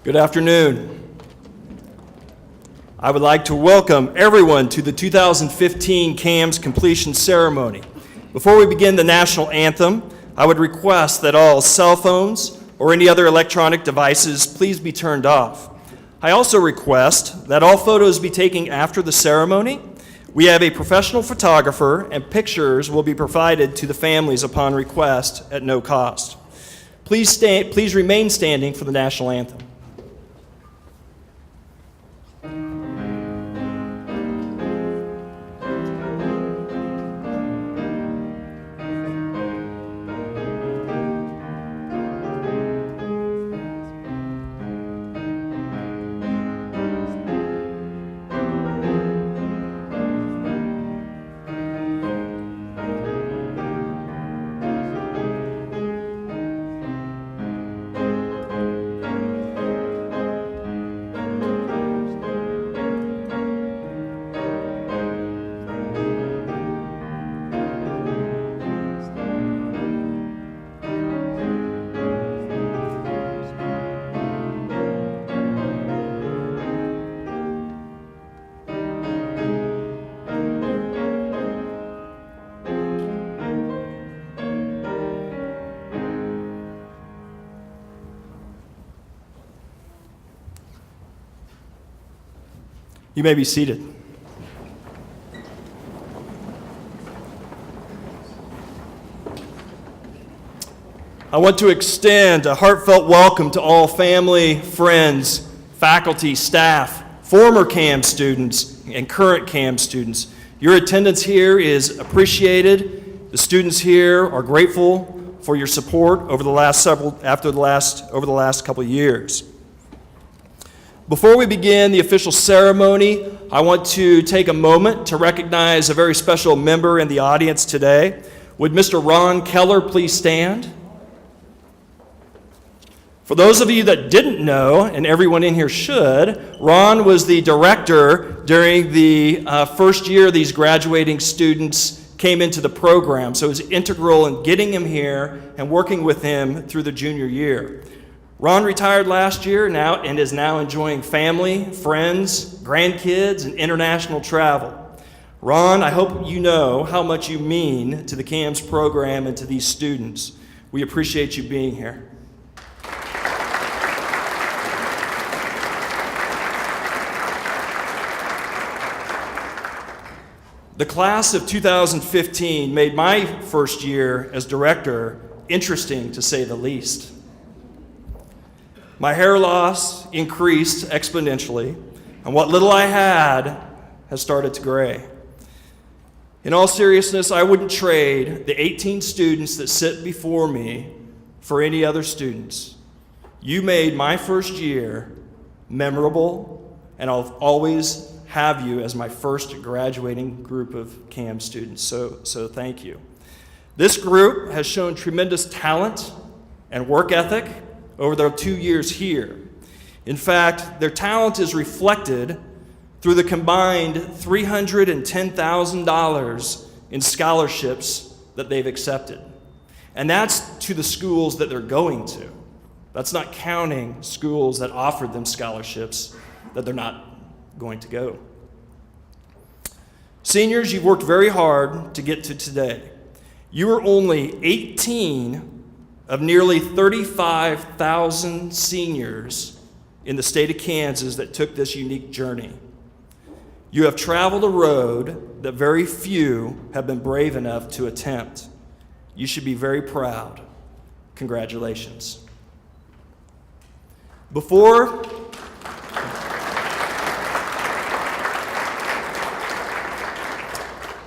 Good afternoon. I would like to welcome everyone to the 2015 KAMS completion ceremony. Before we begin the national anthem, I would request that all cell phones or any other electronic devices please be turned off. I also request that all photos be taken after the ceremony. We have a professional photographer and pictures will be provided to the families upon request at no cost. Please remain standing for the national anthem. You may be seated. I want to extend a heartfelt welcome to all family, friends, faculty, staff, former KAMS students, and current KAMS students. Your attendance here is appreciated. The students here are grateful for your support over the last couple of years. Before we begin the official ceremony, I want to take a moment to recognize a very special member in the audience today. Would Mr. Ron Keller please stand? For those of you that didn't know, and everyone in here should, Ron was the director during the first year these graduating students came into the program, so it was integral in getting him here and working with him through the junior year. Ron retired last year and is now enjoying family, friends, grandkids, and international travel. Ron, I hope you know how much you mean to the KAMS program and to these students. We appreciate you being here. The class of 2015 made my first year as director interesting, to say the least. My hair loss increased exponentially, and what little I had has started to gray. In all seriousness, I wouldn't trade the 18 students that sit before me for any other students. You made my first year memorable, and I'll always have you as my first graduating group of KAMS students, so thank you. This group has shown tremendous talent and work ethic over their 2 years here. In fact, their talent is reflected through the combined $310,000 in scholarships that they've accepted. And that's to the schools that they're going to. That's not counting schools that offered them scholarships that they're not going to go. Seniors, you've worked very hard to get to today. You are only 18 of nearly 35,000 seniors in the state of Kansas that took this unique journey. You have traveled a road that very few have been brave enough to attempt. You should be very proud. Congratulations.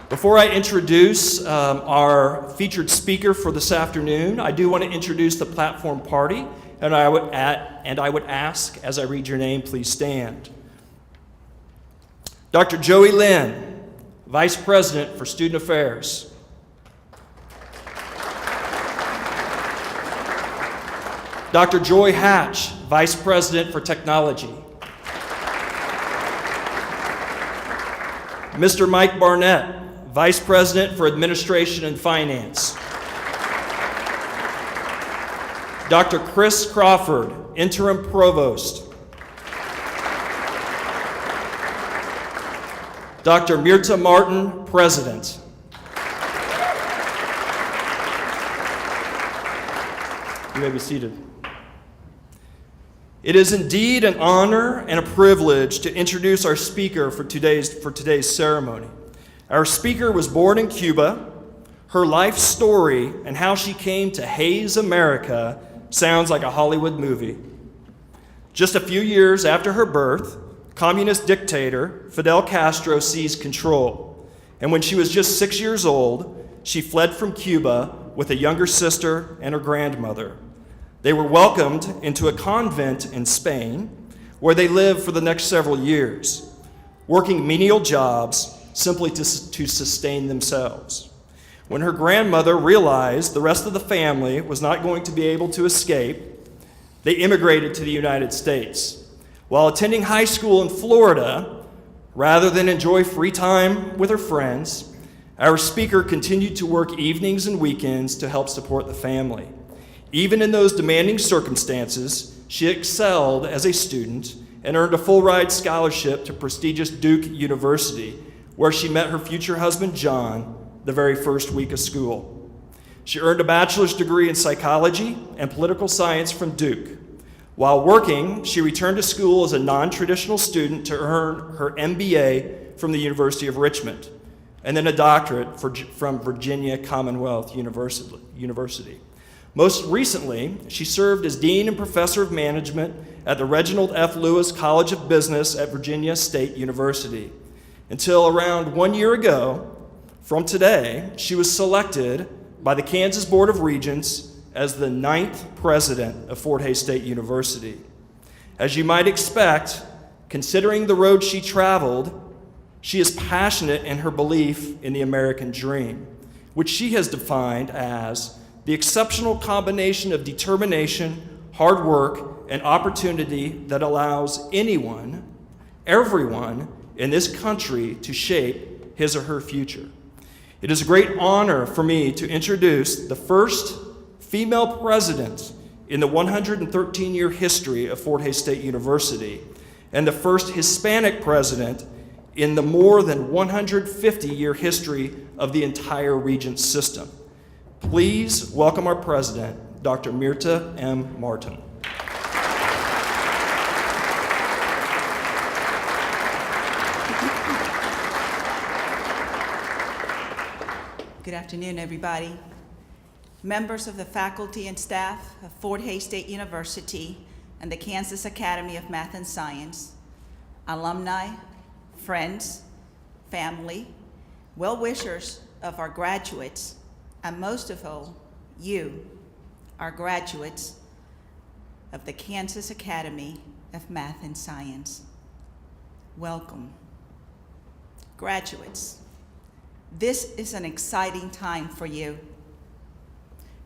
Before I introduce our featured speaker for this afternoon, I do want to introduce the platform party, and I would ask, as I read your name, please stand. Dr. Joey Lynn, Vice President for Student Affairs. Dr. Joy Hatch, Vice President for Technology. Mr. Mike Barnett, Vice President for Administration and Finance. Dr. Chris Crawford, Interim Provost. Dr. Mirta Martin, President. You may be seated. It is indeed an honor and a privilege to introduce our speaker for today's ceremony. Our speaker was born in Cuba. Her life story and how she came to haze America sounds like a Hollywood movie. Just a few years after her birth, communist dictator Fidel Castro seized control. And when she was just 6 years old, she fled from Cuba with a younger sister and her grandmother. They were welcomed into a convent in Spain, where they lived for the next several years, working menial jobs simply to sustain themselves. When her grandmother realized the rest of the family was not going to be able to escape, they immigrated to the United States. While attending high school in Florida, rather than enjoy free time with her friends, our speaker continued to work evenings and weekends to help support the family. Even in those demanding circumstances, she excelled as a student and earned a full-ride scholarship to prestigious Duke University, where she met her future husband, John, the very first week of school. She earned a bachelor's degree in psychology and political science from Duke. While working, she returned to school as a non-traditional student to earn her MBA from the University of Richmond, and then a doctorate from Virginia Commonwealth University. Most recently, she served as Dean and Professor of Management at the Reginald F. Lewis College of Business at Virginia State University. Until around 1 year ago, from today, she was selected by the Kansas Board of Regents as the 9th president of Fort Hays State University. As you might expect, considering the road she traveled, she is passionate in her belief in the American dream, which she has defined as the exceptional combination of determination, hard work, and opportunity that allows anyone, everyone in this country to shape his or her future. It is a great honor for me to introduce the first female president in the 113-year history of Fort Hays State University and the first Hispanic president in the more than 150-year history of the entire Regents system. Please welcome our president, Dr. Mirta M. Martin. Good afternoon, everybody. Members of the faculty and staff of Fort Hays State University and the Kansas Academy of Math and Science, alumni, friends, family, well-wishers of our graduates, and most of all, you, our graduates of the Kansas Academy of Math and Science. Welcome. Graduates, this is an exciting time for you.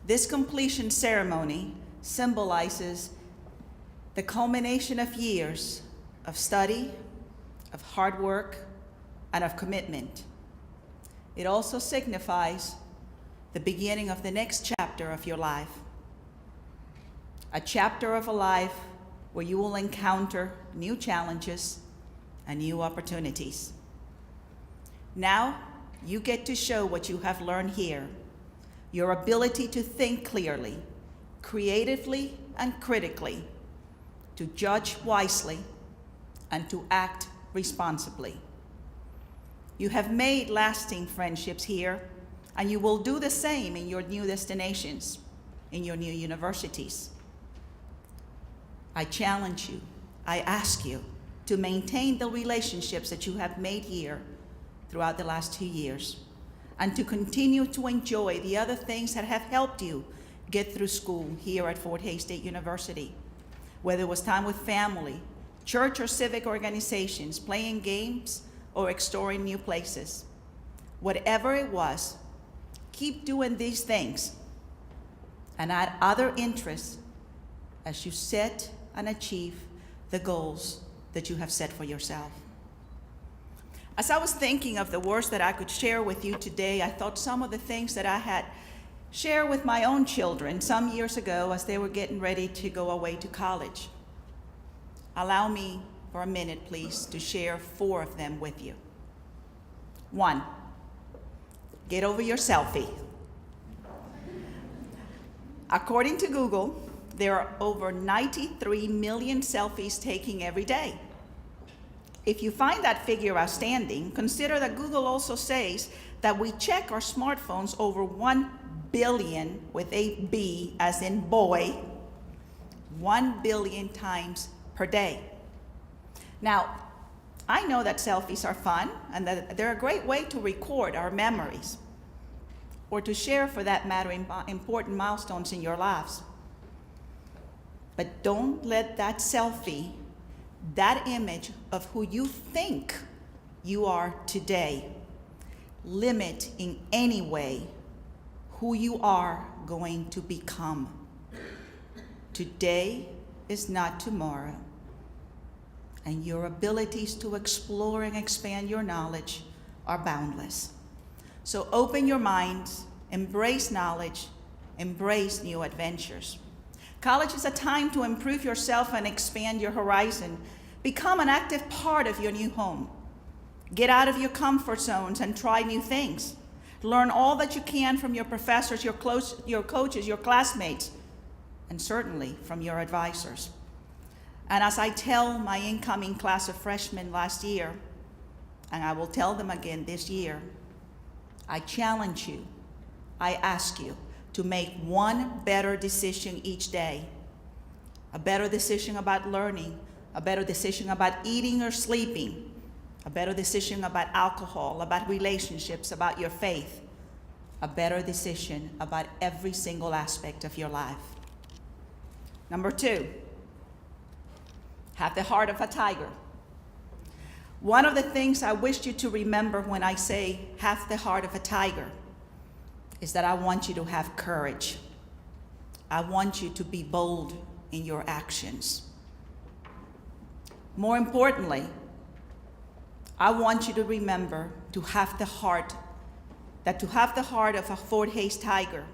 This completion ceremony symbolizes the culmination of years of study, of hard work, and of commitment. It also signifies the beginning of the next chapter of your life. A chapter of a life where you will encounter new challenges and new opportunities. Now, you get to show what you have learned here, your ability to think clearly, creatively, and critically, to judge wisely, and to act responsibly. You have made lasting friendships here, and you will do the same in your new destinations, in your new universities. I challenge you, I ask you to maintain the relationships that you have made here throughout the last 2 years, and to continue to enjoy the other things that have helped you get through school here at Fort Hays State University, whether it was time with family, church or civic organizations, playing games, or exploring new places. Whatever it was, keep doing these things and add other interests as you set and achieve the goals that you have set for yourself. As I was thinking of the words that I could share with you today, I thought some of the things that I had shared with my own children some years ago as they were getting ready to go away to college. Allow me for a minute, please, to share 4 of them with you. One, get over your selfie. According to Google, there are over 93 million selfies taken every day. If you find that figure outstanding, consider that Google also says that we check our smartphones over 1 billion, with a B as in boy, 1 billion times per day. Now, I know that selfies are fun and that they're a great way to record our memories or to share, for that matter, important milestones in your lives. But don't let that selfie, that image of who you think you are today, limit in any way who you are going to become. Today is not tomorrow, and your abilities to explore and expand your knowledge are boundless. So open your minds, embrace knowledge, embrace new adventures. College is a time to improve yourself and expand your horizon. Become an active part of your new home. Get out of your comfort zones and try new things. Learn all that you can from your professors, your coaches, your classmates, and certainly from your advisors. And as I tell my incoming class of freshmen last year, and I will tell them again this year, I challenge you, I ask you to make one better decision each day. A better decision about learning, a better decision about eating or sleeping, a better decision about alcohol, about relationships, about your faith, a better decision about every single aspect of your life. Number 2, have the heart of a tiger. One of the things I wish you to remember when I say have the heart of a tiger is that I want you to have courage. I want you to be bold in your actions. More importantly, I want you to remember to have the heart of a Fort Hays tiger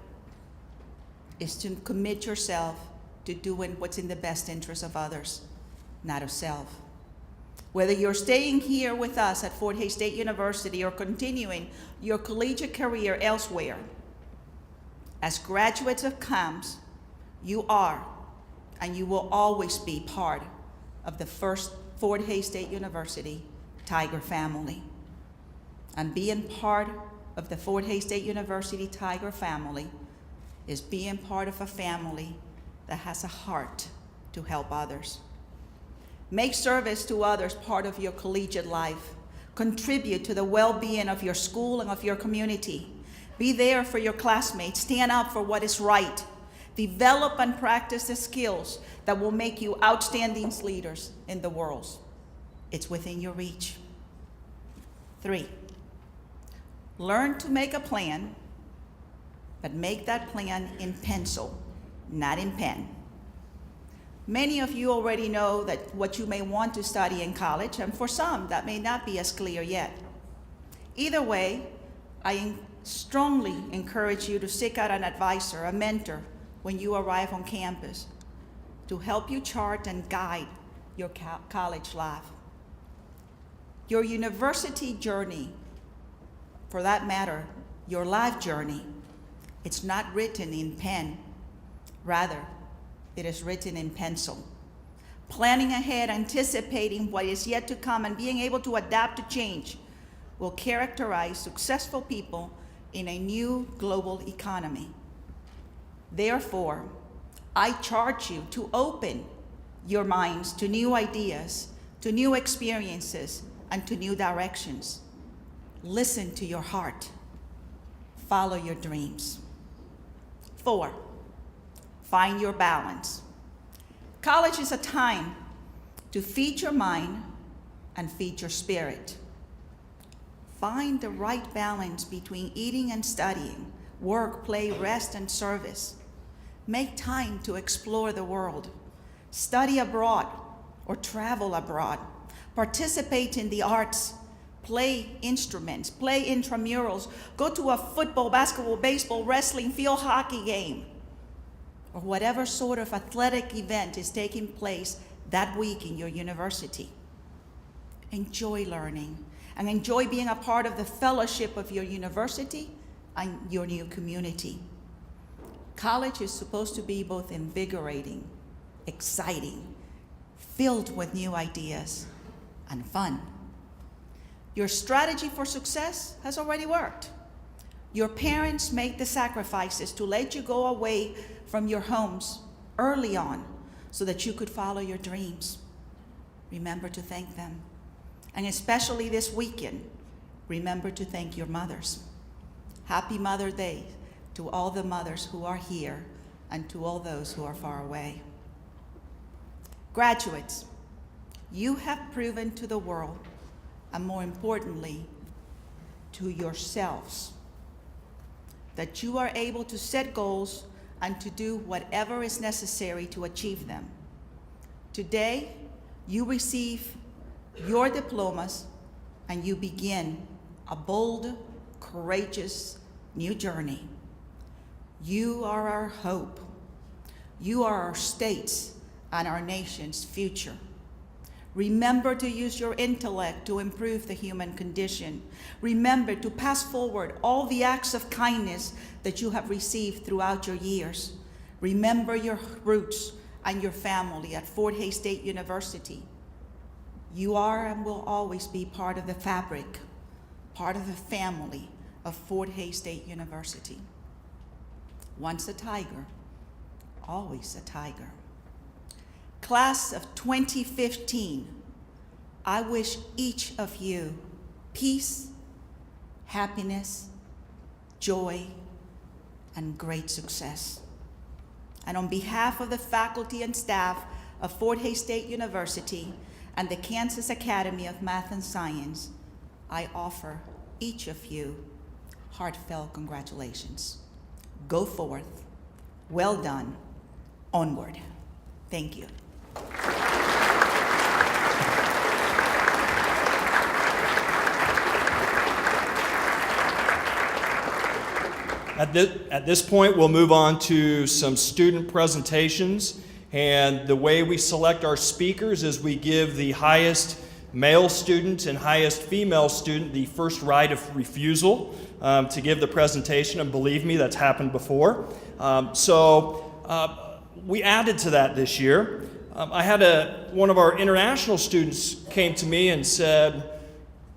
is to commit yourself to doing what's in the best interest of others, not of self. Whether you're staying here with us at Fort Hays State University or continuing your collegiate career elsewhere, as graduates of KAMS, you are and you will always be part of the first Fort Hays State University Tiger family. And being part of the Fort Hays State University Tiger family is being part of a family that has a heart to help others. Make service to others part of your collegiate life. Contribute to the well-being of your school and of your community. Be there for your classmates. Stand up for what is right. Develop and practice the skills that will make you outstanding leaders in the world. It's within your reach. 3, learn to make a plan, but make that plan in pencil, not in pen. Many of you already know that what you may want to study in college, and for some, that may not be as clear yet. Either way, I strongly encourage you to seek out an advisor, a mentor, when you arrive on campus to help you chart and guide your college life. Your university journey, for that matter, your life journey, it's not written in pen. Rather, it is written in pencil. Planning ahead, anticipating what is yet to come, and being able to adapt to change will characterize successful people in a new global economy. Therefore, I charge you to open your minds to new ideas, to new experiences, and to new directions. Listen to your heart. Follow your dreams. 4, find your balance. College is a time to feed your mind and feed your spirit. Find the right balance between eating and studying, work, play, rest, and service. Make time to explore the world. Study abroad or travel abroad. Participate in the arts. Play instruments, play intramurals, go to a football, basketball, baseball, wrestling, field hockey game, or whatever sort of athletic event is taking place that week in your university. Enjoy learning. and enjoy being a part of the fellowship of your university and your new community. College is supposed to be both invigorating, exciting, filled with new ideas, and fun. Your strategy for success has already worked. Your parents made the sacrifices to let you go away from your homes early on so that you could follow your dreams. Remember to thank them. And especially this weekend, remember to thank your mothers. Happy Mother's Day to all the mothers who are here and to all those who are far away. Graduates, you have proven to the world, and more importantly, to yourselves, that you are able to set goals and to do whatever is necessary to achieve them. Today, you receive your diplomas and you begin a bold, courageous new journey. You are our hope. You are our state's and our nation's future. Remember to use your intellect to improve the human condition. Remember to pass forward all the acts of kindness that you have received throughout your years. Remember your roots and your family at Fort Hays State University. You are and will always be part of the fabric, part of the family of Fort Hays State University. Once a tiger, always a tiger. Class of 2015, I wish each of you peace, happiness, joy, and great success. And on behalf of the faculty and staff of Fort Hays State University and the Kansas Academy of Math and Science, I offer each of you heartfelt congratulations. Go forth. Well done. Onward. Thank you. At this point, we'll move on to some student presentations. And the way we select our speakers is we give the highest male student and highest female student the first right of refusal to give the presentation. And believe me, that's happened before. We added to that this year. I had one of our international students came to me and said,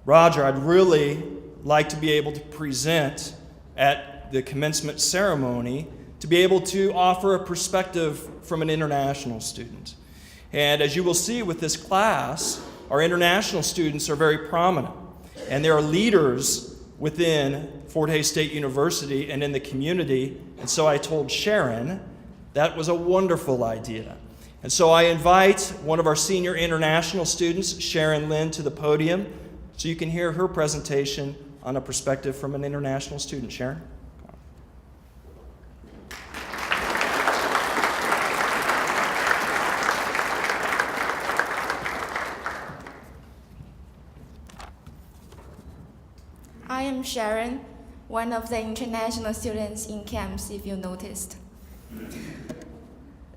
Roger, I'd really like to be able to present at the commencement ceremony to be able to offer a perspective from an international student. And as you will see with this class, our international students are very prominent, and they are leaders within Fort Hays State University and in the community. And so I told Sharon that was a wonderful idea. And so I invite one of our senior international students, Sharon Lynn, to the podium so you can hear her presentation on a perspective from an international student. Sharon? I am Sharon, one of the international students in KAMS, if you noticed.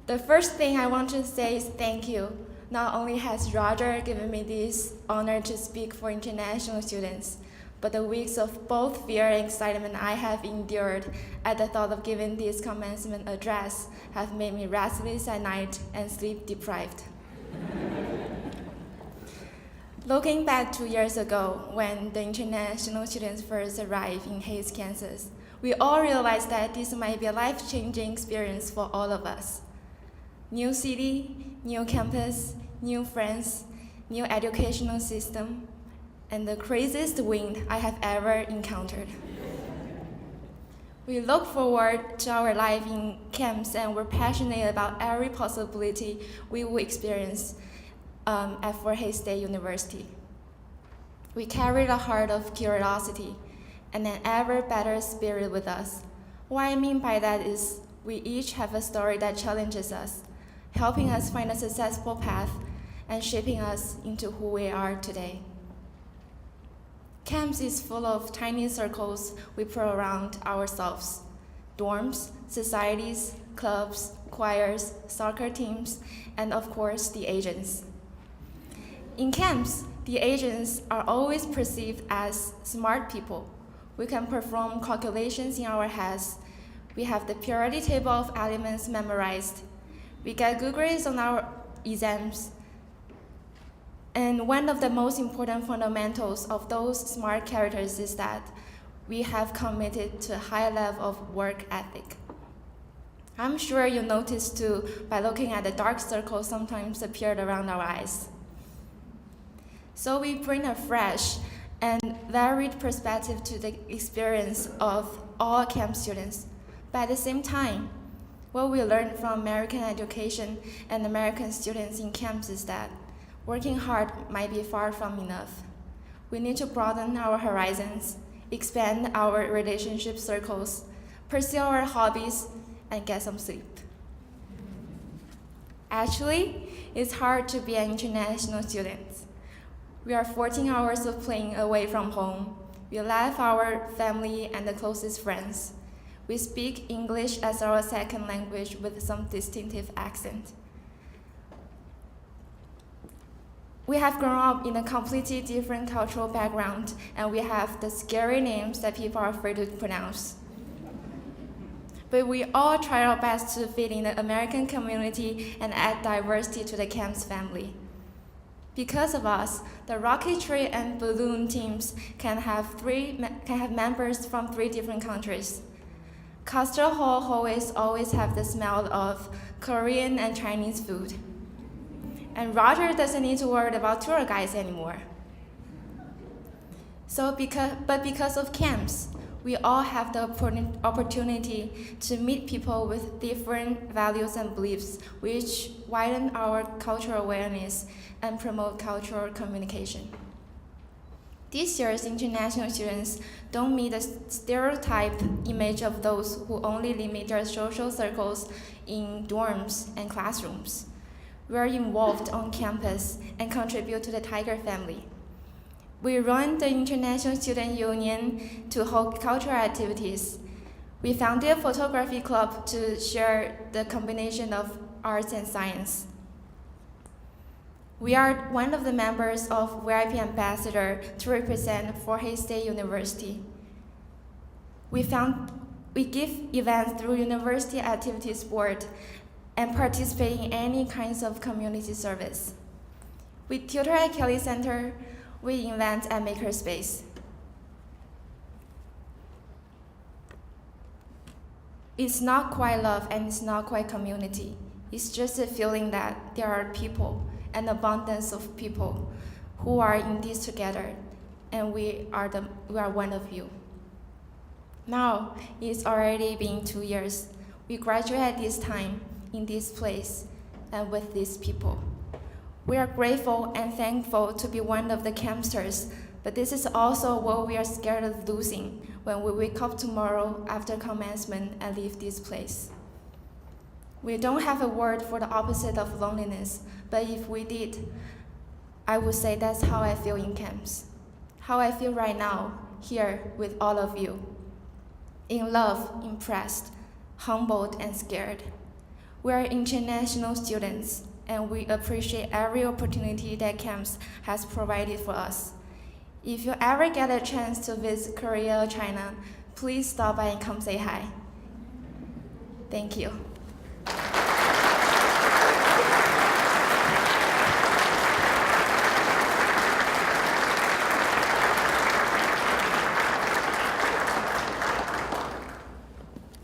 The first thing I want to say is thank you. Not only has Roger given me this honor to speak for international students, but the weeks of both fear and excitement I have endured at the thought of giving this commencement address have made me restless at night and sleep deprived. Looking back 2 years ago, when the international students first arrived in Hays, Kansas, we all realized that this might be a life-changing experience for all of us. New city, new campus, new friends, new educational system, and the craziest wind I have ever encountered. We look forward to our life in KAMS, and we're passionate about every possibility we will experience at Fort Hays State University. We carry a heart of curiosity and an ever better spirit with us. What I mean by that is we each have a story that challenges us, helping us find a successful path and shaping us into who we are today. KAMS is full of tiny circles we put around ourselves: dorms, societies, clubs, choirs, soccer teams, and of course the agents. In KAMS, The agents are always perceived as smart people. We can perform calculations in our heads. We have the periodic table of elements memorized. We get good grades on our exams. And one of the most important fundamentals of those smart characters is that we have committed to a high level of work ethic. I'm sure you noticed too by looking at the dark circles sometimes appeared around our eyes. So we bring a fresh and varied perspective to the experience of all KAMS students. But at the same time, what we learned from American education and American students in KAMS is that working hard might be far from enough. We need to broaden our horizons, expand our relationship circles, pursue our hobbies, and get some sleep. Actually, it's hard to be an international student. We are 14 hours of playing away from home. We left our family and the closest friends. We speak English as our second language with some distinctive accent. We have grown up in a completely different cultural background, and we have the scary names that people are afraid to pronounce. But we all try our best to fit in the American community and add diversity to the KAMS family. Because of us, the rocketry and balloon teams can have members from 3 different countries. Coastal hallways always have the smell of Korean and Chinese food. And Roger doesn't need to worry about tour guides anymore. But because of KAMS, we all have the opportunity to meet people with different values and beliefs, which widen our cultural awareness and promote cultural communication. This year's international students don't meet the stereotype image of those who only limit their social circles in dorms and classrooms. We are involved on campus and contribute to the Tiger family. We run the International Student Union to hold cultural activities. We founded a photography club to share the combination of arts and science. We are one of the members of VIP Ambassador to represent Fort State University. We give events through University Activities Board and participate in any kinds of community service. We tutor at Kelly Center, we invent at Makerspace. It's not quite love and it's not quite community. It's just a feeling that there are people, an abundance of people who are in this together, and we are one of you. Now, it's already been 2 years. We graduate at this time, in this place, and with these people. We are grateful and thankful to be one of the KAMSers, but this is also what we are scared of losing when we wake up tomorrow after commencement and leave this place. We don't have a word for the opposite of loneliness, but if we did, I would say that's how I feel in KAMS. How I feel right now, here with all of you. In love, impressed, humbled, and scared. We are international students, and we appreciate every opportunity that KAMS has provided for us. If you ever get a chance to visit Korea or China, please stop by and come say hi. Thank you.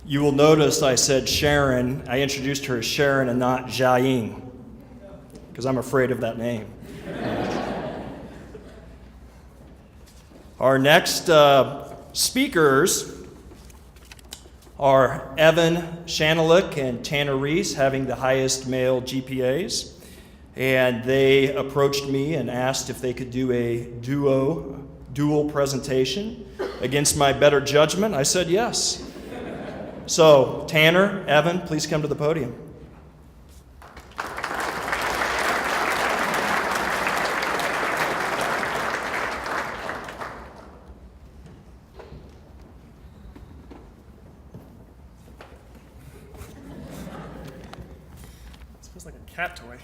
You will notice I said Sharon. I introduced her as Sharon and not Jiaying, because I'm afraid of that name. Our next speakers are Evan Shanalik and Tanner Reese, having the highest male GPAs. And they approached me and asked if they could do a dual presentation. Against my better judgment, I said yes. So, Tanner, Evan, please come to the podium. It smells like a cat toy.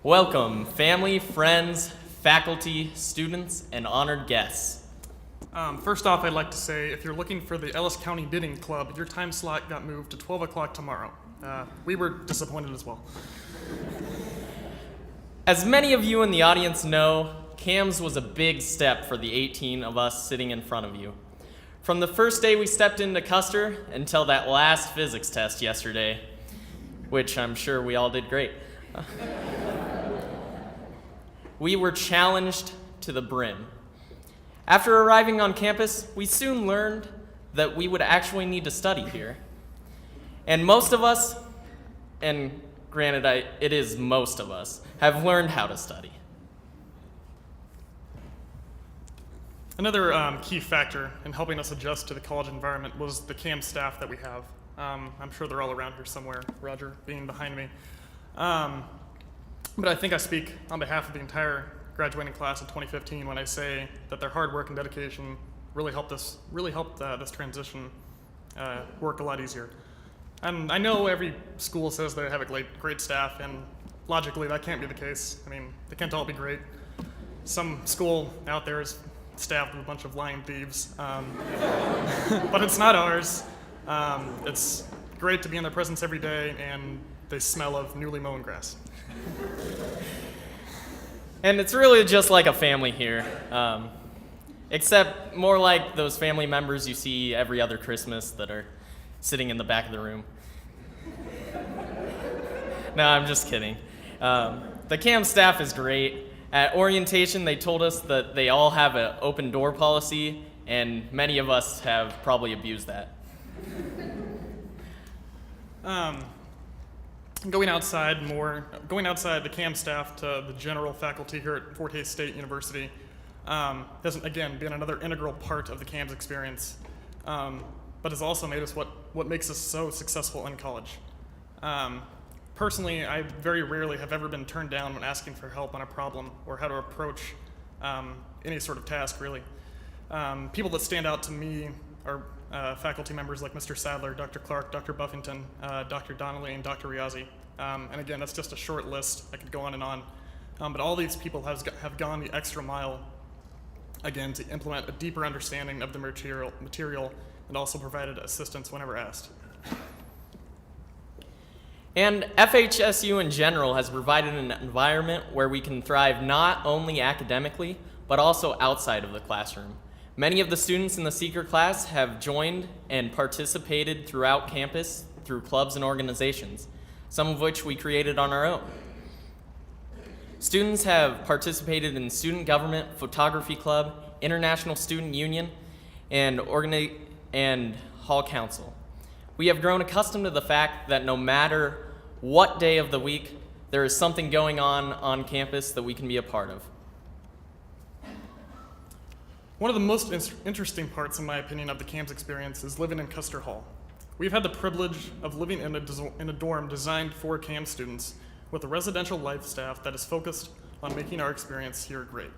Welcome, family, friends, faculty, students, and honored guests. First off, I'd like to say if you're looking for the Ellis County Knitting Club, your time slot got moved to 12 o'clock tomorrow. We were disappointed as well. As many of you in the audience know, KAMS was a big step for the 18 of us sitting in front of you. From the first day we stepped into Custer until that last physics test yesterday, which I'm sure we all did great. We were challenged to the brim. After arriving on campus, we soon learned that we would actually need to study here. And most of us, and granted it is most of us, have learned how to study. Another key factor in helping us adjust to the college environment was the KAMS staff that we have. I'm sure they're all around here somewhere, Roger being behind me. But I think I speak on behalf of the entire graduating class of 2015 when I say that their hard work and dedication really helped this transition work a lot easier. And I know every school says they have a great staff, and logically that can't be the case. I mean, they can't all be great. Some school out there is staffed with a bunch of lying thieves, but it's not ours. It's great to be in their presence every day, and they smell of newly mown grass. And it's really just like a family here, except more like those family members you see every other Christmas that are sitting in the back of the room. No, I'm just kidding. The KAMS staff is great. At orientation, they told us that they all have an open door policy, and many of us have probably abused that. Going outside the CAM staff to the general faculty here at Fort Hays State University has, again, been another integral part of the CAMS experience, but has also made us what makes us so successful in college. Personally, I very rarely have ever been turned down when asking for help on a problem or how to approach any sort of task, really. People that stand out to me are faculty members like Mr. Sadler, Dr. Clark, Dr. Buffington, Dr. Donnelly, and Dr. Riazzi. And again, that's just a short list. I could go on and on. But all these people have gone the extra mile, again, to implement a deeper understanding of the material and also provided assistance whenever asked. And FHSU in general has provided an environment where we can thrive not only academically, but also outside of the classroom. Many of the students in the Seeker class have joined and participated throughout campus through clubs and organizations, some of which we created on our own. Students have participated in Student Government, Photography Club, International Student Union, and Hall Council. We have grown accustomed to the fact that no matter what day of the week, there is something going on campus that we can be a part of. One of the most interesting parts, in my opinion, of the CAMS experience is living in Custer Hall. We've had the privilege of living in a dorm designed for CAMS students with a residential life staff that is focused on making our experience here great.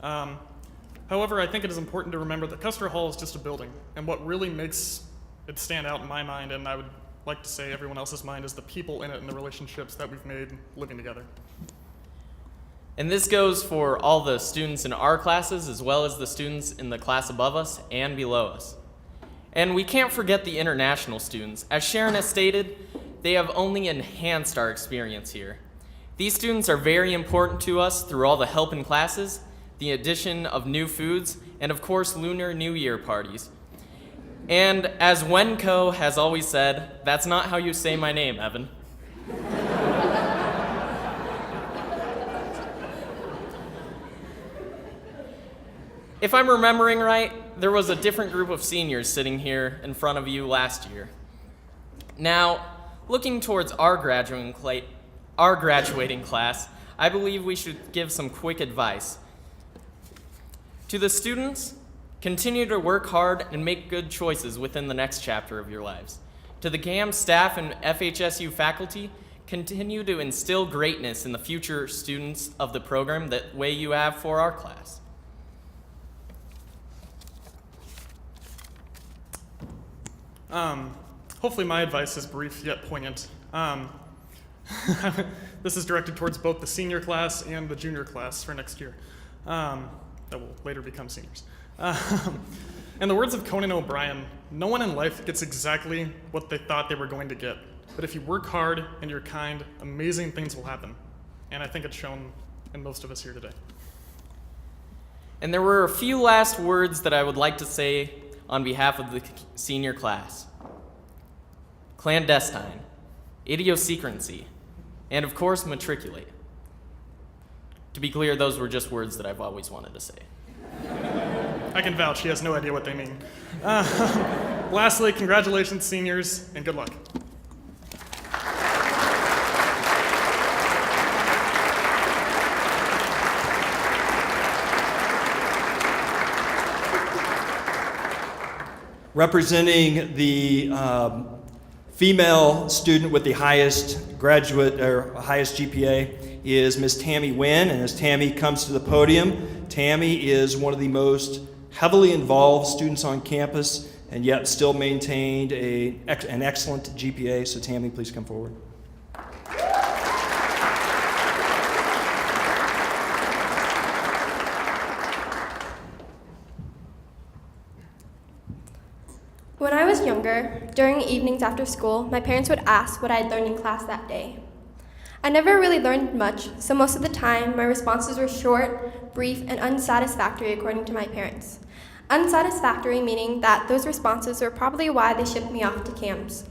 However, I think it is important to remember that Custer Hall is just a building, and what really makes it stand out in my mind, and I would like to say everyone else's mind, is the people in it and the relationships that we've made living together. And this goes for all the students in our classes as well as the students in the class above us and below us. And we can't forget the international students. As Sharon has stated, they have only enhanced our experience here. These students are very important to us through all the help in classes, the addition of new foods, and of course Lunar New Year parties. And as Wenko has always said, that's not how you say my name, Evan. If I'm remembering right, there was a different group of seniors sitting here in front of you last year. Now, looking towards our graduating class, I believe we should give some quick advice. To the students, continue to work hard and make good choices within the next chapter of your lives. To the KAMS staff and FHSU faculty, continue to instill greatness in the future students of the program that way you have for our class. Hopefully my advice is brief yet poignant. This is directed towards both the senior class and the junior class for next year, that will later become seniors. In the words of Conan O'Brien, no one in life gets exactly what they thought they were going to get. But if you work hard and you're kind, amazing things will happen. And I think it's shown in most of us here today. And there were a few last words that I would like to say on behalf of the senior class. Clandestine, idiosyncrasy, and of course, matriculate. To be clear, those were just words that I've always wanted to say. I can vouch, he has no idea what they mean. Lastly, congratulations, seniors, and good luck. Representing the female student with the highest graduate or highest GPA is Miss Tammy Wynn. And as Tammy comes to the podium, Tammy is one of the most heavily involved students on campus and yet still maintained an excellent GPA. So Tammy, please come forward. When I was younger, during evenings after school, my parents would ask what I had learned in class that day. I never really learned much, so most of the time my responses were short, brief, and unsatisfactory according to my parents. Unsatisfactory meaning that those responses were probably why they shipped me off to KAMS.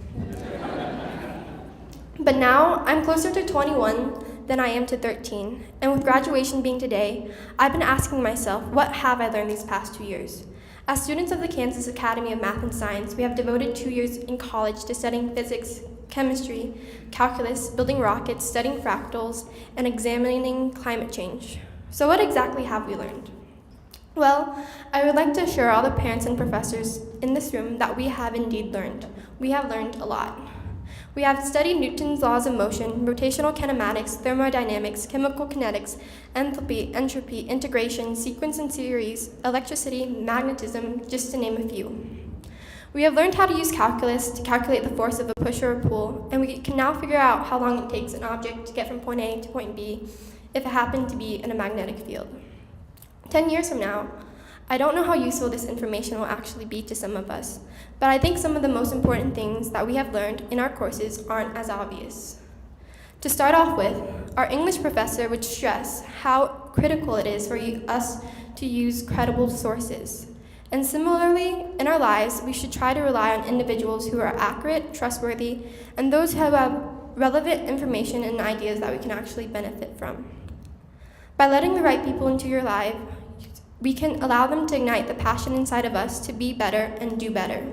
But now, I'm closer to 21 than I am to 13, and with graduation being today, I've been asking myself, what have I learned these past 2 years? As students of the Kansas Academy of Math and Science, we have devoted 2 years in college to studying physics, chemistry, calculus, building rockets, studying fractals, and examining climate change. So what exactly have we learned? Well, I would like to assure all the parents and professors in this room that we have indeed learned. We have learned a lot. We have studied Newton's laws of motion, rotational kinematics, thermodynamics, chemical kinetics, entropy, integration, sequence and series, electricity, magnetism, just to name a few. We have learned how to use calculus to calculate the force of a push or a pull, and we can now figure out how long it takes an object to get from point A to point B if it happened to be in a magnetic field. 10 years from now, I don't know how useful this information will actually be to some of us, but I think some of the most important things that we have learned in our courses aren't as obvious. To start off with, our English professor would stress how critical it is for us to use credible sources. And similarly, in our lives, we should try to rely on individuals who are accurate, trustworthy, and those who have relevant information and ideas that we can actually benefit from. By letting the right people into your life, we can allow them to ignite the passion inside of us to be better and do better.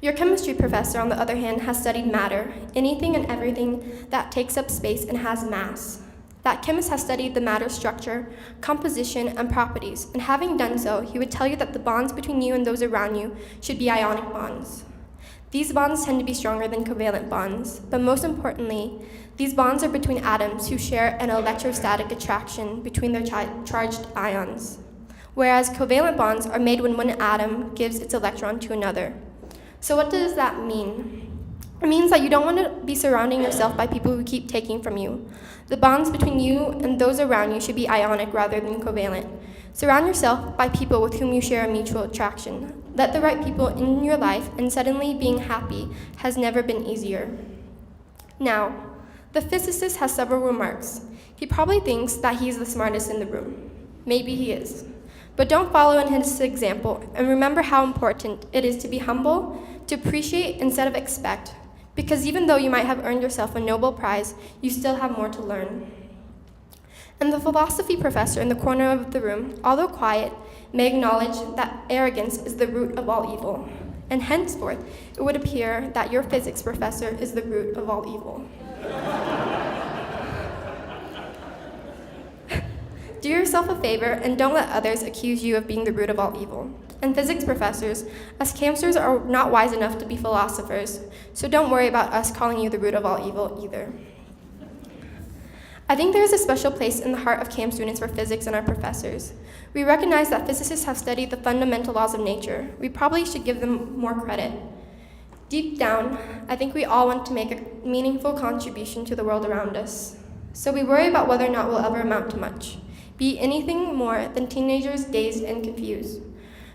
Your chemistry professor, on the other hand, has studied matter, anything and everything that takes up space and has mass. That chemist has studied the matter structure, composition, and properties, and having done so, he would tell you that the bonds between you and those around you should be ionic bonds. These bonds tend to be stronger than covalent bonds, but most importantly, these bonds are between atoms who share an electrostatic attraction between their charged ions, whereas covalent bonds are made when one atom gives its electron to another. So what does that mean? It means that you don't want to be surrounding yourself by people who keep taking from you. The bonds between you and those around you should be ionic rather than covalent. Surround yourself by people with whom you share a mutual attraction. Let the right people in your life, and suddenly being happy has never been easier. Now, the physicist has several remarks. He probably thinks that he's the smartest in the room. Maybe he is. But don't follow in his example, and remember how important it is to be humble, to appreciate instead of expect, because even though you might have earned yourself a Nobel Prize, you still have more to learn. And the philosophy professor in the corner of the room, although quiet, may acknowledge that arrogance is the root of all evil. And henceforth, it would appear that your physics professor is the root of all evil. Do yourself a favor and don't let others accuse you of being the root of all evil. And physics professors, us Kamsters are not wise enough to be philosophers, so don't worry about us calling you the root of all evil either. I think there is a special place in the heart of KAM students for physics and our professors. We recognize that physicists have studied the fundamental laws of nature. We probably should give them more credit. Deep down, I think we all want to make a meaningful contribution to the world around us. So we worry about whether or not we'll ever amount to much, be anything more than teenagers dazed and confused.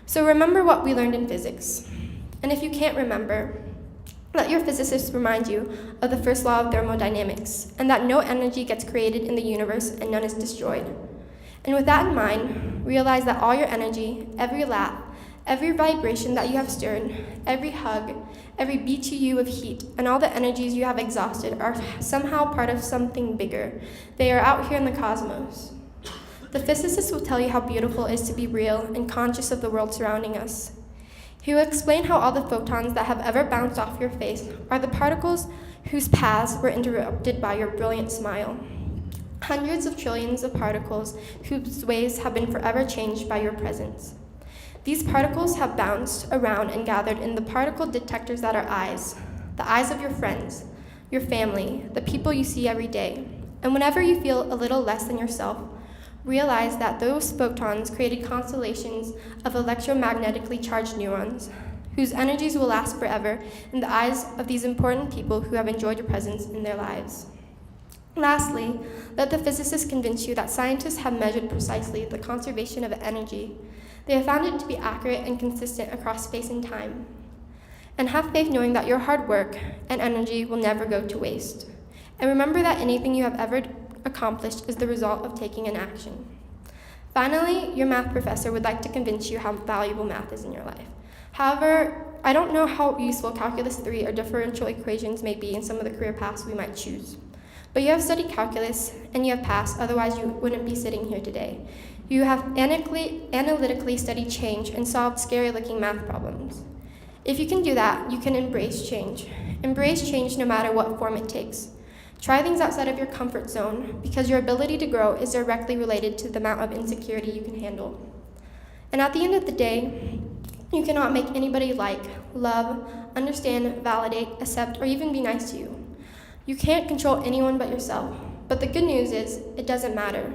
So remember what we learned in physics. And if you can't remember, let your physicist remind you of the first law of thermodynamics, and that no energy gets created in the universe and none is destroyed. And with that in mind, realize that all your energy, every laugh, every vibration that you have stirred, every hug, every BTU of heat, and all the energies you have exhausted are somehow part of something bigger. They are out here in the cosmos. The physicist will tell you how beautiful it is to be real and conscious of the world surrounding us. He will explain how all the photons that have ever bounced off your face are the particles whose paths were interrupted by your brilliant smile. Hundreds of trillions of particles whose ways have been forever changed by your presence. These particles have bounced around and gathered in the particle detectors that are eyes, the eyes of your friends, your family, the people you see every day. And whenever you feel a little less than yourself, realize that those photons created constellations of electromagnetically charged neurons, whose energies will last forever in the eyes of these important people who have enjoyed your presence in their lives. Lastly, let the physicists convince you that scientists have measured precisely the conservation of energy. They have found it to be accurate and consistent across space and time. And have faith knowing that your hard work and energy will never go to waste. And remember that anything you have ever accomplished is the result of taking an action. Finally, your math professor would like to convince you how valuable math is in your life. However, I don't know how useful calculus 3 or differential equations may be in some of the career paths we might choose. But you have studied calculus and you have passed, otherwise you wouldn't be sitting here today. You have analytically studied change and solved scary-looking math problems. If you can do that, you can embrace change. Embrace change no matter what form it takes. Try things outside of your comfort zone because your ability to grow is directly related to the amount of insecurity you can handle. And at the end of the day, you cannot make anybody like, love, understand, validate, accept, or even be nice to you. You can't control anyone but yourself. But the good news is, it doesn't matter.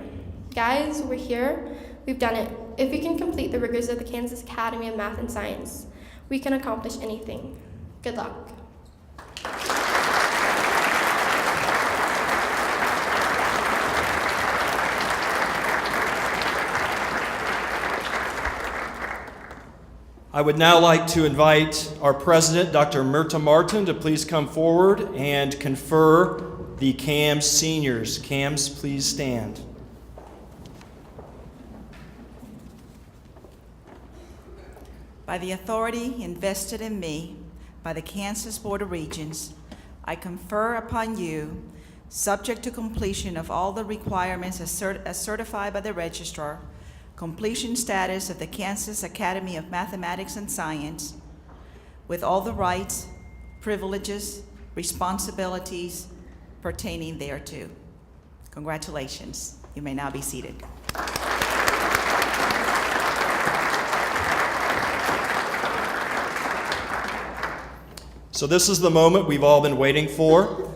Guys, we're here, we've done it. If we can complete the rigors of the Kansas Academy of Math and Science, we can accomplish anything. Good luck. I would now like to invite our president, Dr. Myrta Martin, to please come forward and confer the KAMS seniors. KAMS, please stand. By the authority invested in me by the Kansas Board of Regents, I confer upon you, subject to completion of all the requirements as certified by the registrar, completion status of the Kansas Academy of Mathematics and Science, with all the rights, privileges, responsibilities pertaining thereto. Congratulations. You may now be seated. So this is the moment we've all been waiting for.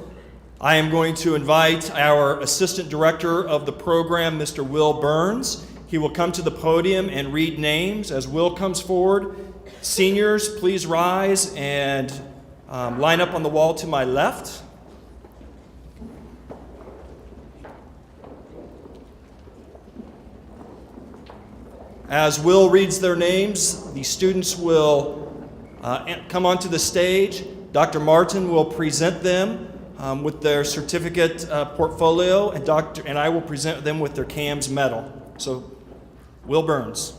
I am going to invite our Assistant Director of the program, Mr. Will Burns. He will come to the podium and read names. As Will comes forward, seniors, please rise and line up on the wall to my left. As Will reads their names, the students will come onto the stage. Dr. Martin will present them with their certificate portfolio, and I will present them with their KAMS medal. So, Will Burns.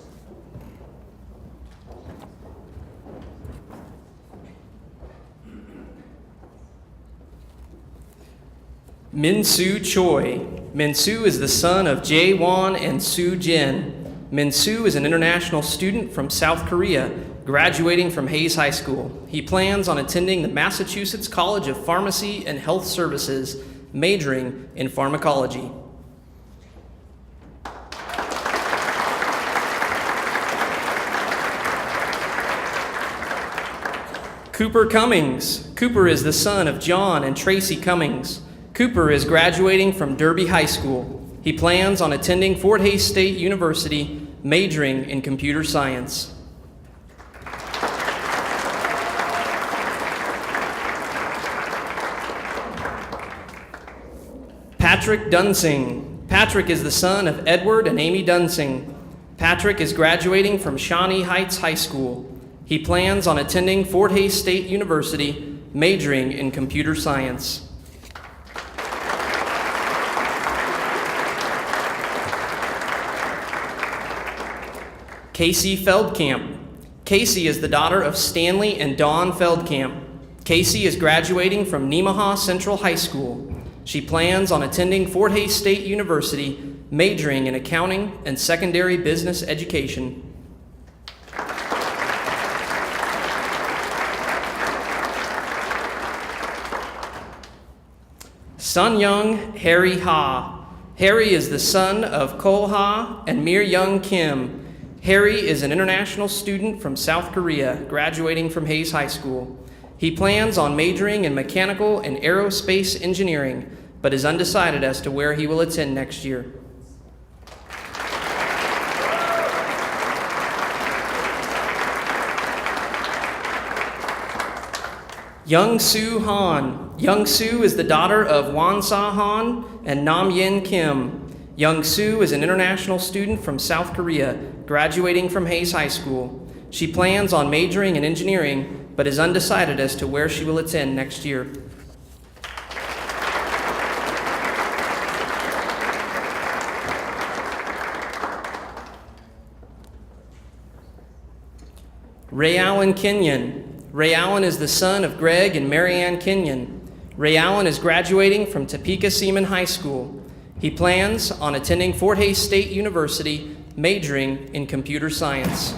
Min-Soo Choi. Min-Soo is the son of Jae-won and Soo Jin. Min-Soo is an international student from South Korea, graduating from Hayes High School. He plans on attending the Massachusetts College of Pharmacy and Health Services, majoring in pharmacology. Cooper Cummings. Cooper is the son of John and Tracy Cummings. Cooper is graduating from Derby High School. He plans on attending Fort Hays State University, majoring in computer science. Patrick Dunsing. Patrick is the son of Edward and Amy Dunsing. Patrick is graduating from Shawnee Heights High School. He plans on attending Fort Hays State University, majoring in computer science. Casey Feldkamp. Casey is the daughter of Stanley and Dawn Feldkamp. Casey is graduating from Nemaha Central High School. She plans on attending Fort Hays State University, majoring in accounting and secondary business education. Sun Young Harry Ha. Harry is the son of Ko Ha and Mir Young Kim. Harry is an international student from South Korea, graduating from Hays High School. He plans on majoring in mechanical and aerospace engineering, but is undecided as to where he will attend next year. Young Soo Han. Young Soo is the daughter of Wan Sa Han and Nam Yen Kim. Young Soo is an international student from South Korea, graduating from Hays High School. She plans on majoring in engineering, but is undecided as to where she will attend next year. Ray Allen Kenyon. Ray Allen is the son of Greg and Marianne Kenyon. Ray Allen is graduating from Topeka Seaman High School. He plans on attending Fort Hays State University, majoring in computer science.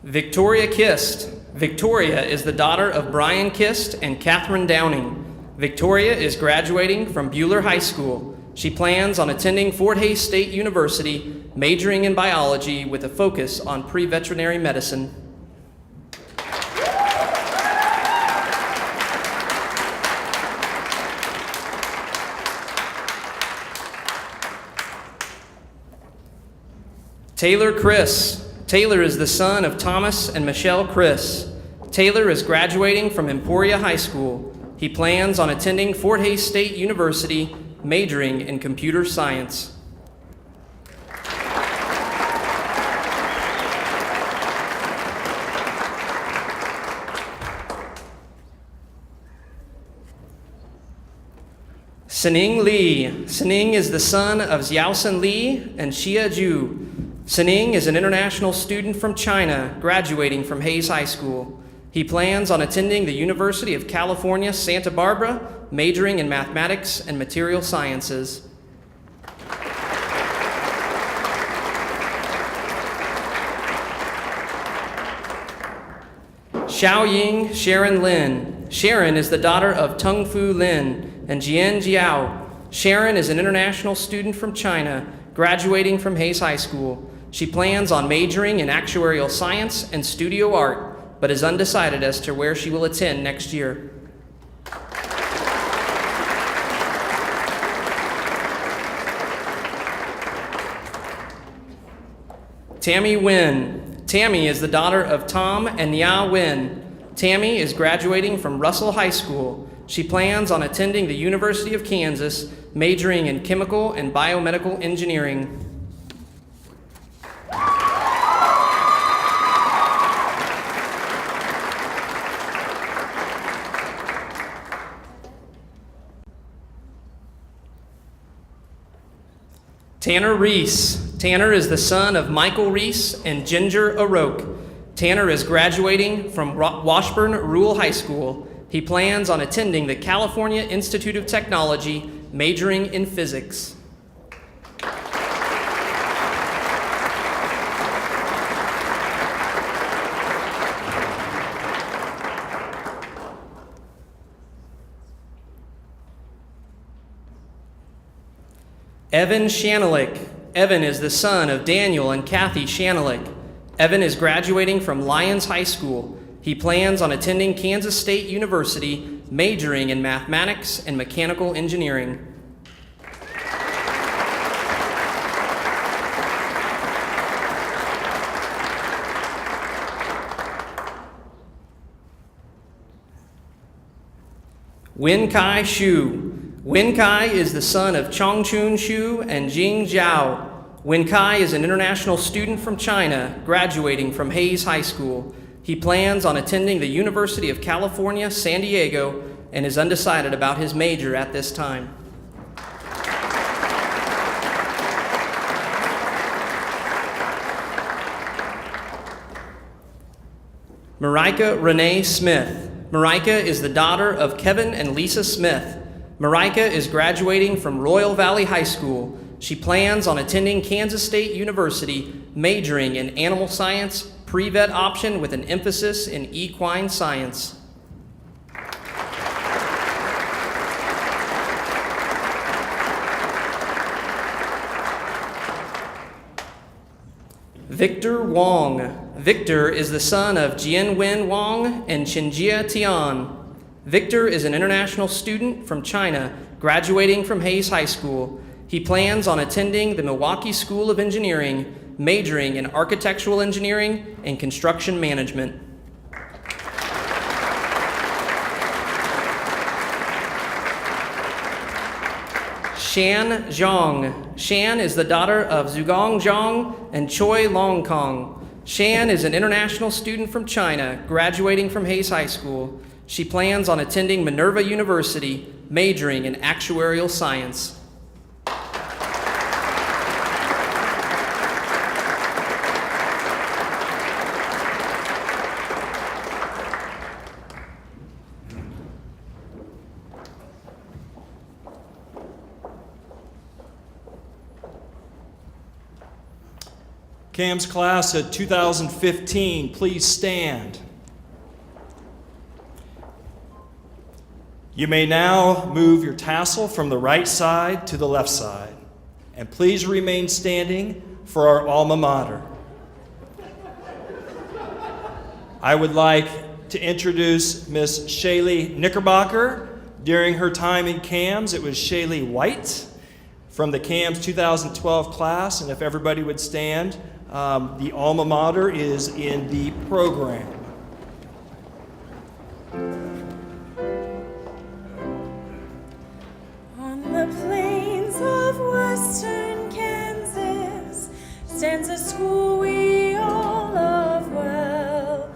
Victoria Kist. Victoria is the daughter of Brian Kist and Catherine Downing. Victoria is graduating from Bueller High School. She plans on attending Fort Hays State University, majoring in biology with a focus on pre-veterinary medicine. Taylor Chris. Taylor is the son of Thomas and Michelle Chris. Taylor is graduating from Emporia High School. He plans on attending Fort Hays State University, majoring in computer science. Sining Lee. Sining is the son of Xiaosen Lee and Xia Ju. Sining is an international student from China, graduating from Hays High School. He plans on attending the University of California, Santa Barbara, majoring in mathematics and material sciences. Xiaoying Sharon Lin. Sharon is the daughter of Tung Fu Lin and Jian Jiao. Sharon is an international student from China, graduating from Hays High School. She plans on majoring in actuarial science and studio art, but is undecided as to where she will attend next year. Tammy Wynn. Tammy is the daughter of Tom and Nia Wynn. Tammy is graduating from Russell High School. She plans on attending the University of Kansas, majoring in chemical and biomedical engineering. Tanner Reese. Tanner is the son of Michael Reese and Ginger O'Rourke. Tanner is graduating from Washburn Rural High School. He plans on attending the California Institute of Technology, majoring in physics. Evan Shanelick. Evan is the son of Daniel and Kathy Shanelick. Evan is graduating from Lyons High School. He plans on attending Kansas State University, majoring in mathematics and mechanical engineering. Wen Kai Shu. Wen Kai is the son of Chongchun Shu and Jing Zhao. Wen Kai is an international student from China, graduating from Hayes High School. He plans on attending the University of California, San Diego, and is undecided about his major at this time. Marika Renee Smith. Marika is the daughter of Kevin and Lisa Smith. Marika is graduating from Royal Valley High School. She plans on attending Kansas State University, majoring in animal science, pre-vet option with an emphasis in equine science. Victor Wong. Victor is the son of Jianwen Wang and Chenjia Tian. Victor is an international student from China, graduating from Hayes High School. He plans on attending the Milwaukee School of Engineering, majoring in architectural engineering and construction management. Shan Zhang. Shan is the daughter of Zhugong Zhang and Choi Long Kong. Shan is an international student from China, graduating from Hayes High School. She plans on attending Minerva University, majoring in actuarial science. KAMS class of 2015, please stand. You may now move your tassel from the right side to the left side. And please remain standing for our alma mater. I would like to introduce Miss Shaylee Knickerbocker. During her time in KAMS, it was Shaylee White from the KAMS 2012 class. And if everybody would stand, the alma mater is in the program. On the plains of western Kansas stands a school we all love well.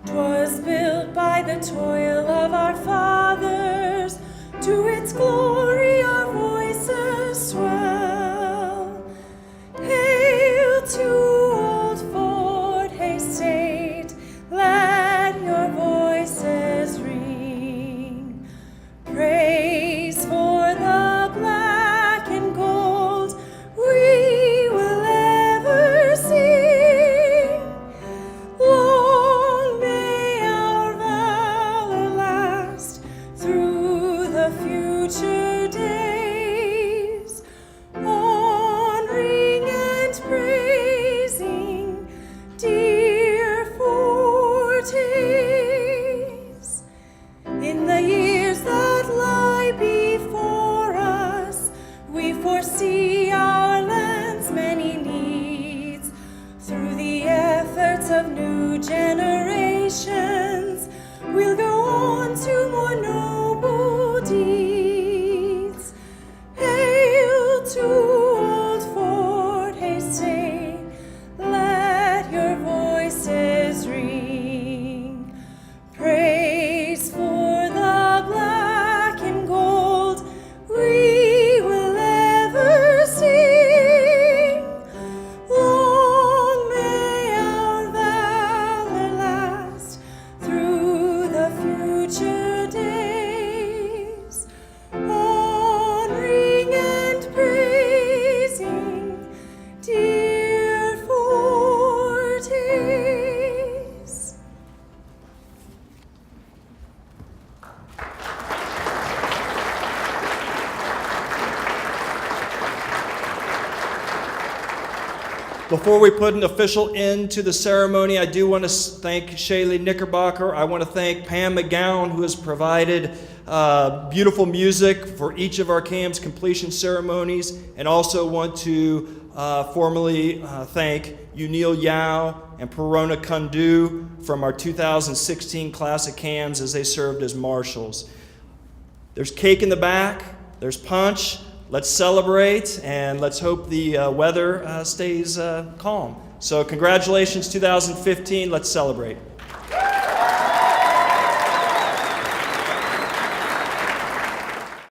'Twas built by the toil of our fathers, to its glory our voices swell. Hail to old Fort Hays State, let your voices ring. Praise for the black and gold we will ever sing. Before we put an official end to the ceremony, I do want to thank Shaylee Knickerbocker. I want to thank Pam McGowan, who has provided beautiful music for each of our KAMS completion ceremonies, and also want to formally thank Unil Yao and Perona Kundu from our 2016 class of KAMS as they served as marshals. There's cake in the back, there's punch. Let's celebrate, and let's hope the weather stays calm. So congratulations, 2015. Let's celebrate.